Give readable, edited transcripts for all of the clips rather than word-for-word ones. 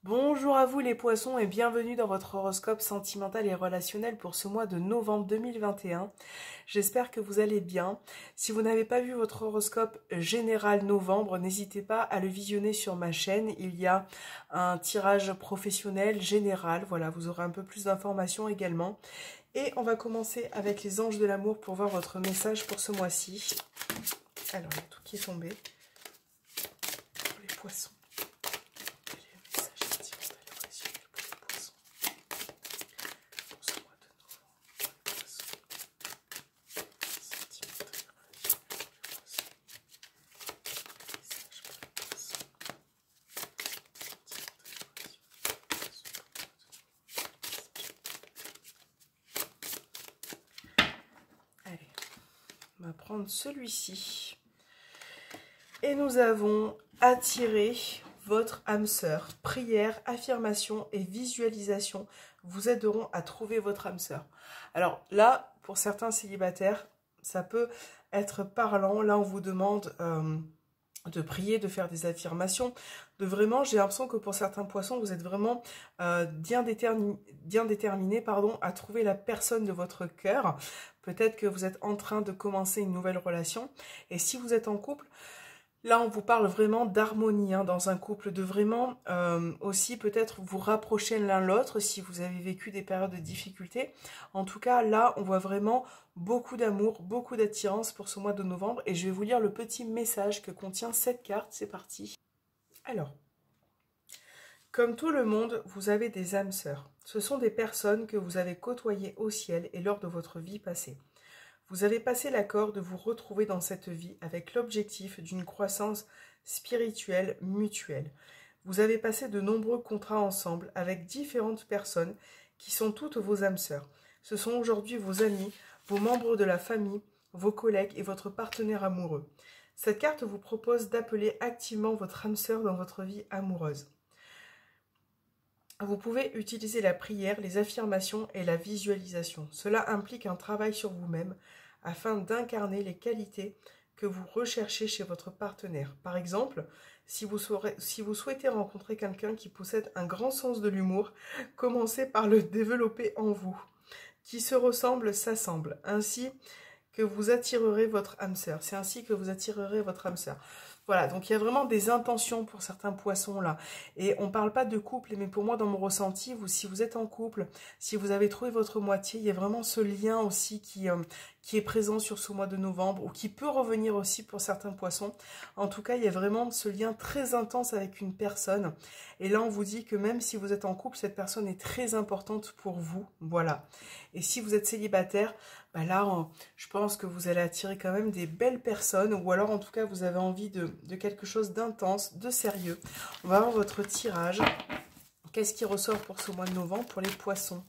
Bonjour à vous les poissons et bienvenue dans votre horoscope sentimental et relationnel pour ce mois de novembre 2021. J'espère que vous allez bien. Si vous n'avez pas vu votre horoscope général novembre, n'hésitez pas à le visionner sur ma chaîne. Il y a un tirage professionnel général. Voilà, vous aurez un peu plus d'informations également. Et on va commencer avec les anges de l'amour pour voir votre message pour ce mois-ci. Alors, il y a tout qui est tombé. Pour les poissons. On va prendre celui-ci. Et nous avons attiré votre âme sœur. Prière, affirmation et visualisation vous aideront à trouver votre âme sœur. Alors là, pour certains célibataires, ça peut être parlant. Là, on vous demande de prier, de faire des affirmations, de vraiment, j'ai l'impression que pour certains poissons, vous êtes vraiment bien déterminé, à trouver la personne de votre cœur. Peut-être que vous êtes en train de commencer une nouvelle relation. Et si vous êtes en couple, là, on vous parle vraiment d'harmonie dans un couple, de vraiment aussi peut-être vous rapprocher l'un l'autre si vous avez vécu des périodes de difficulté. En tout cas, là, on voit vraiment beaucoup d'amour, beaucoup d'attirance pour ce mois de novembre. Et je vais vous lire le petit message que contient cette carte. C'est parti. Alors, comme tout le monde, vous avez des âmes sœurs. Ce sont des personnes que vous avez côtoyées au ciel et lors de votre vie passée. Vous avez passé l'accord de vous retrouver dans cette vie avec l'objectif d'une croissance spirituelle mutuelle. Vous avez passé de nombreux contrats ensemble avec différentes personnes qui sont toutes vos âmes sœurs. Ce sont aujourd'hui vos amis, vos membres de la famille, vos collègues et votre partenaire amoureux. Cette carte vous propose d'appeler activement votre âme sœur dans votre vie amoureuse. Vous pouvez utiliser la prière, les affirmations et la visualisation. Cela implique un travail sur vous-même afin d'incarner les qualités que vous recherchez chez votre partenaire. Par exemple, si vous souhaitez rencontrer quelqu'un qui possède un grand sens de l'humour, commencez par le développer en vous. Qui se ressemble s'assemble, ainsi que vous attirerez votre âme sœur. C'est ainsi que vous attirerez votre âme sœur. Voilà, donc il y a vraiment des intentions pour certains poissons là. Et on ne parle pas de couple, mais pour moi, dans mon ressenti, si vous êtes en couple, si vous avez trouvé votre moitié, il y a vraiment ce lien aussi qui est présent sur ce mois de novembre, ou qui peut revenir aussi pour certains poissons. En tout cas, il y a vraiment ce lien très intense avec une personne. Et là, on vous dit que même si vous êtes en couple, cette personne est très importante pour vous. Voilà. Et si vous êtes célibataire, bah là, je pense que vous allez attirer quand même des belles personnes, ou alors en tout cas, vous avez envie de quelque chose d'intense, de sérieux. On va voir votre tirage. Qu'est-ce qui ressort pour ce mois de novembre pour les poissons?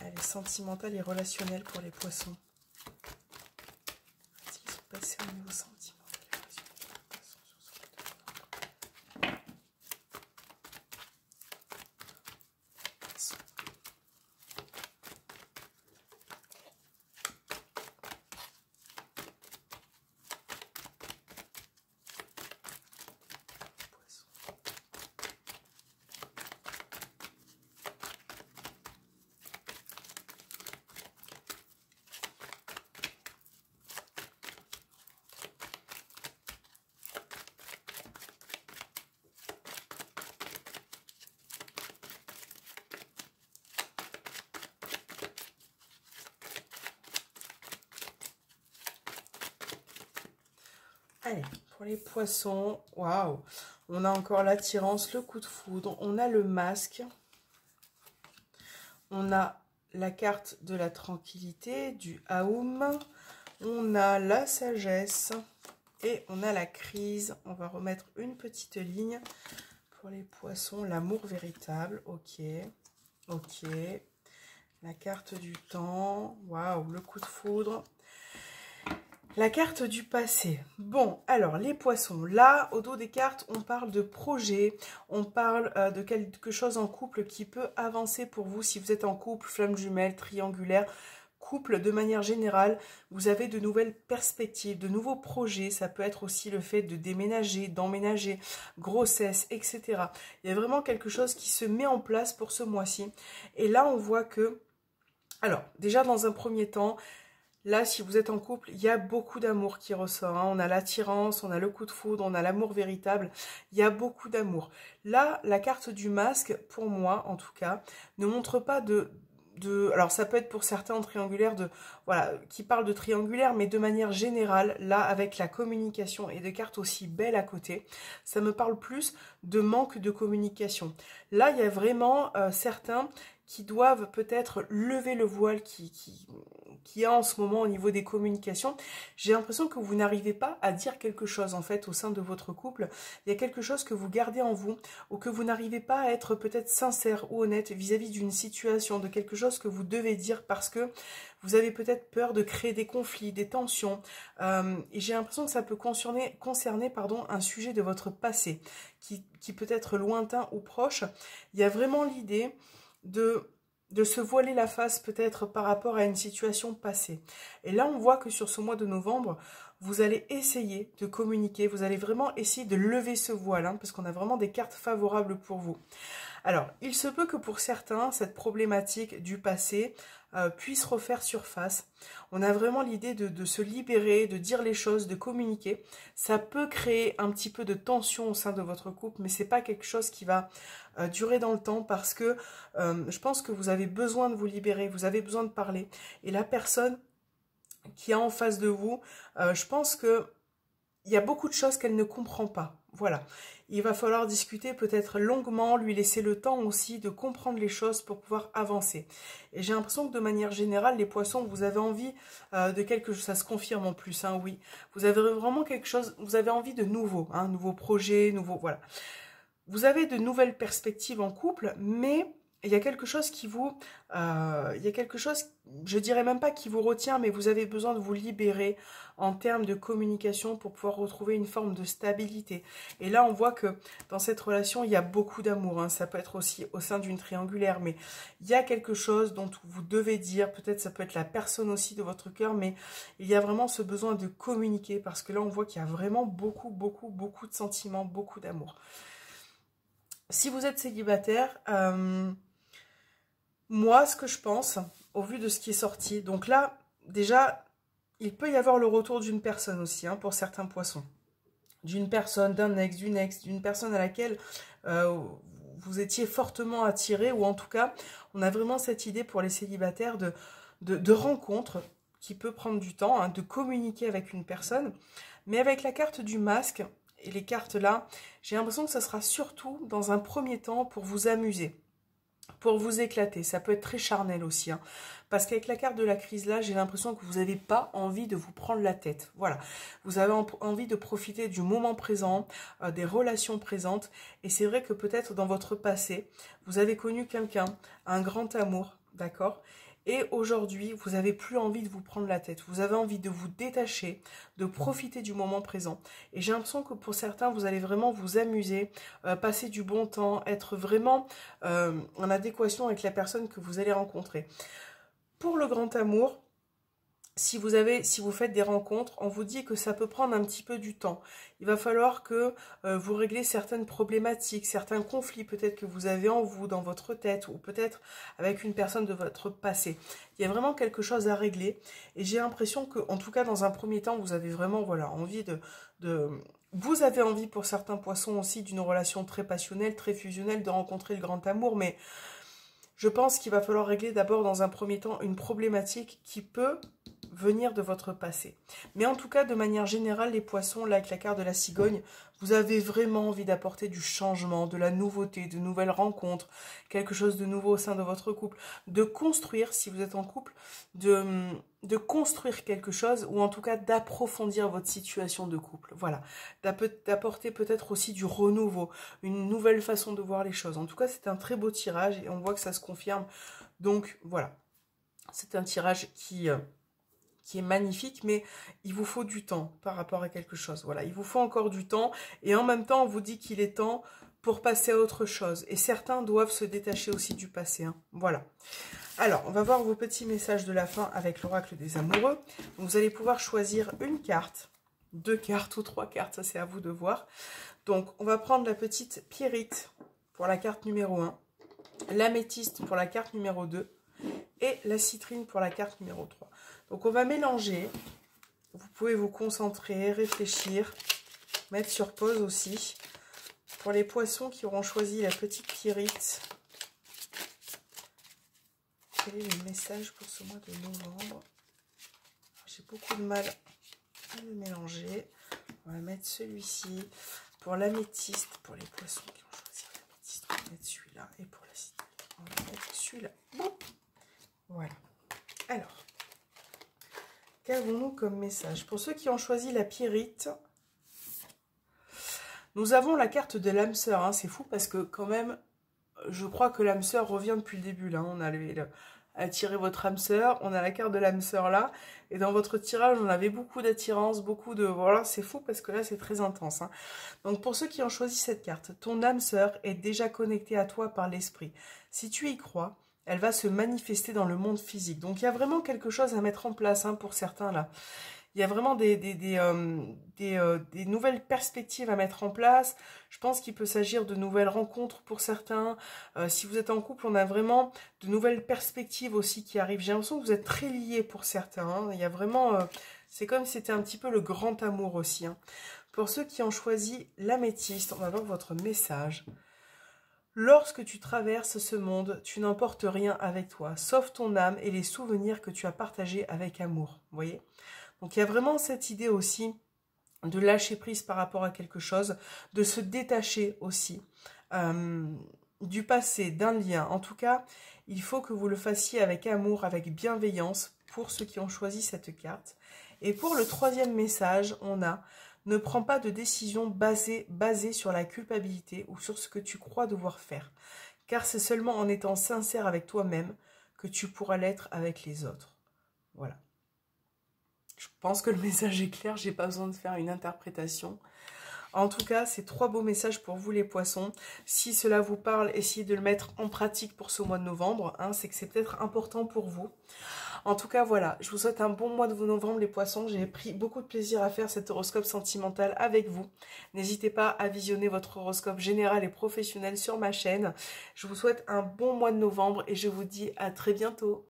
Allez, sentimental et relationnel pour les poissons. Qu'est-ce qui se passe au niveau sentimental? Allez, pour les poissons, waouh, on a encore l'attirance, le coup de foudre, on a le masque, on a la carte de la tranquillité, du Aum, on a la sagesse et on a la crise. On va remettre une petite ligne pour les poissons, l'amour véritable, ok, ok, la carte du temps, waouh, le coup de foudre. La carte du passé. Bon, alors, les poissons. Là, au dos des cartes, on parle de projet. On parle de quelque chose en couple qui peut avancer pour vous. Si vous êtes en couple, flamme jumelle, triangulaire, couple, de manière générale, vous avez de nouvelles perspectives, de nouveaux projets. Ça peut être aussi le fait de déménager, d'emménager, grossesse, etc. Il y a vraiment quelque chose qui se met en place pour ce mois-ci. Et là, on voit que, alors, déjà dans un premier temps, là, si vous êtes en couple, il y a beaucoup d'amour qui ressort, hein. On a l'attirance, on a le coup de foudre, on a l'amour véritable. Il y a beaucoup d'amour. Là, la carte du masque, pour moi, en tout cas, ne montre pas alors ça peut être pour certains en triangulaire voilà, qui parlent de triangulaire, mais de manière générale, là avec la communication et des cartes aussi belles à côté, ça me parle plus de manque de communication. Là, il y a vraiment certains qui doivent peut-être lever le voile qui a en ce moment au niveau des communications. J'ai l'impression que vous n'arrivez pas à dire quelque chose en fait au sein de votre couple. Il y a quelque chose que vous gardez en vous ou que vous n'arrivez pas à être peut-être sincère ou honnête vis-à-vis d'une situation, de quelque chose que vous devez dire parce que vous avez peut-être peur de créer des conflits, des tensions. Et j'ai l'impression que ça peut concerner un sujet de votre passé qui peut être lointain ou proche. Il y a vraiment l'idée de se voiler la face peut-être par rapport à une situation passée. Et là, on voit que sur ce mois de novembre, vous allez essayer de communiquer, vous allez vraiment essayer de lever ce voile, hein, parce qu'on a vraiment des cartes favorables pour vous. Alors, il se peut que pour certains, cette problématique du passé puisse refaire surface. On a vraiment l'idée de se libérer, de dire les choses, de communiquer. Ça peut créer un petit peu de tension au sein de votre couple, mais c'est pas quelque chose qui va durer dans le temps parce que je pense que vous avez besoin de vous libérer, vous avez besoin de parler. Et la personne qui est en face de vous, je pense que il y a beaucoup de choses qu'elle ne comprend pas. Voilà. Il va falloir discuter peut-être longuement, lui laisser le temps aussi de comprendre les choses pour pouvoir avancer. Et j'ai l'impression que de manière générale, les poissons, vous avez envie de quelque chose, ça se confirme en plus, hein, oui. Vous avez vraiment quelque chose, vous avez envie de nouveau, hein, nouveau projet, nouveau, voilà. Vous avez de nouvelles perspectives en couple, mais il y a quelque chose qui vous... il y a quelque chose, je dirais même pas qui vous retient, mais vous avez besoin de vous libérer en termes de communication pour pouvoir retrouver une forme de stabilité. Et là, on voit que dans cette relation, il y a beaucoup d'amour, hein. Ça peut être aussi au sein d'une triangulaire, mais il y a quelque chose dont vous devez dire, peut-être ça peut être la personne aussi de votre cœur, mais il y a vraiment ce besoin de communiquer, parce que là, on voit qu'il y a vraiment beaucoup de sentiments, beaucoup d'amour. Si vous êtes célibataire, moi, ce que je pense, au vu de ce qui est sorti, donc là, déjà, il peut y avoir le retour d'une personne aussi, hein, pour certains poissons. D'une personne, d'un ex, d'une personne à laquelle vous étiez fortement attiré, ou en tout cas, on a vraiment cette idée pour les célibataires de rencontre qui peut prendre du temps, hein, de communiquer avec une personne. Mais avec la carte du masque et les cartes là, j'ai l'impression que ça sera surtout dans un premier temps pour vous amuser, pour vous éclater. Ça peut être très charnel aussi, hein. Parce qu'avec la carte de la crise là, j'ai l'impression que vous n'avez pas envie de vous prendre la tête. Voilà, vous avez envie de profiter du moment présent, des relations présentes. Et c'est vrai que peut-être dans votre passé, vous avez connu quelqu'un, un grand amour, d'accord ? Et aujourd'hui, vous n'avez plus envie de vous prendre la tête. Vous avez envie de vous détacher, de profiter du moment présent. Et j'ai l'impression que pour certains, vous allez vraiment vous amuser, passer du bon temps, être vraiment en adéquation avec la personne que vous allez rencontrer. Pour le grand amour, si vous faites des rencontres, on vous dit que ça peut prendre un petit peu du temps. Il va falloir que vous réglez certaines problématiques, certains conflits peut-être que vous avez en vous, dans votre tête, ou peut-être avec une personne de votre passé. Il y a vraiment quelque chose à régler. Et j'ai l'impression que, en tout cas, dans un premier temps, vous avez vraiment envie vous avez envie, pour certains poissons aussi, d'une relation très passionnelle, très fusionnelle, de rencontrer le grand amour, mais je pense qu'il va falloir régler d'abord dans un premier temps une problématique qui peut venir de votre passé. Mais en tout cas, de manière générale, les poissons, là, avec la carte de la cigogne, vous avez vraiment envie d'apporter du changement, de la nouveauté, de nouvelles rencontres, quelque chose de nouveau au sein de votre couple, de construire, si vous êtes en couple, de construire quelque chose, ou en tout cas d'approfondir votre situation de couple. Voilà, d'apporter peut-être aussi du renouveau, une nouvelle façon de voir les choses. En tout cas, c'est un très beau tirage et on voit que ça se confirme. Donc voilà, c'est un tirage qui est magnifique, mais il vous faut du temps par rapport à quelque chose. Voilà, il vous faut encore du temps, et en même temps, on vous dit qu'il est temps pour passer à autre chose. Et certains doivent se détacher aussi du passé, hein. Voilà. Alors, on va voir vos petits messages de la fin avec l'oracle des amoureux. Donc, vous allez pouvoir choisir une carte, 2 cartes ou 3 cartes, ça c'est à vous de voir. Donc, on va prendre la petite pyrite pour la carte numéro 1, l'améthyste pour la carte numéro 2 et la citrine pour la carte numéro 3. Donc, on va mélanger. Vous pouvez vous concentrer, réfléchir, mettre sur pause aussi. Pour les poissons qui auront choisi la petite pyrite, quel est le message pour ce mois de novembre? J'ai beaucoup de mal à le mélanger. On va mettre celui-ci. Pour l'améthyste, pour les poissons qui ont choisi l'améthyste, on va mettre celui-là. Et pour la citrine, on va mettre celui-là. Bon. Voilà. Alors, qu'avons-nous comme message? Pour ceux qui ont choisi la pyrite, nous avons la carte de l'âme sœur. Hein. C'est fou parce que quand même, je crois que l'âme sœur revient depuis le début. Là, on a attirer votre âme sœur, on a la carte de l'âme sœur là, et dans votre tirage on avait beaucoup d'attirance, beaucoup de... Voilà, c'est fou parce que là c'est très intense. Hein. Donc pour ceux qui ont choisi cette carte, ton âme sœur est déjà connectée à toi par l'esprit. Si tu y crois, elle va se manifester dans le monde physique. Donc il y a vraiment quelque chose à mettre en place hein, pour certains là. Il y a vraiment des nouvelles perspectives à mettre en place. Je pense qu'il peut s'agir de nouvelles rencontres pour certains. Si vous êtes en couple, on a vraiment de nouvelles perspectives aussi qui arrivent. J'ai l'impression que vous êtes très liés pour certains. Hein. Il y a vraiment... c'est comme si c'était un petit peu le grand amour aussi. Hein. Pour ceux qui ont choisi l'améthyste, on va voir votre message. Lorsque tu traverses ce monde, tu n'emportes rien avec toi, sauf ton âme et les souvenirs que tu as partagés avec amour. Vous voyez ? Donc il y a vraiment cette idée aussi de lâcher prise par rapport à quelque chose, de se détacher aussi du passé, d'un lien. En tout cas, il faut que vous le fassiez avec amour, avec bienveillance pour ceux qui ont choisi cette carte. Et pour le troisième message, on a « Ne prends pas de décision basée sur la culpabilité ou sur ce que tu crois devoir faire, car c'est seulement en étant sincère avec toi-même que tu pourras l'être avec les autres. » Voilà. Je pense que le message est clair, j'ai pas besoin de faire une interprétation. En tout cas, c'est 3 beaux messages pour vous les poissons. Si cela vous parle, essayez de le mettre en pratique pour ce mois de novembre. Hein, c'est que c'est peut-être important pour vous. En tout cas, voilà, je vous souhaite un bon mois de novembre les poissons. J'ai pris beaucoup de plaisir à faire cet horoscope sentimental avec vous. N'hésitez pas à visionner votre horoscope général et professionnel sur ma chaîne. Je vous souhaite un bon mois de novembre et je vous dis à très bientôt.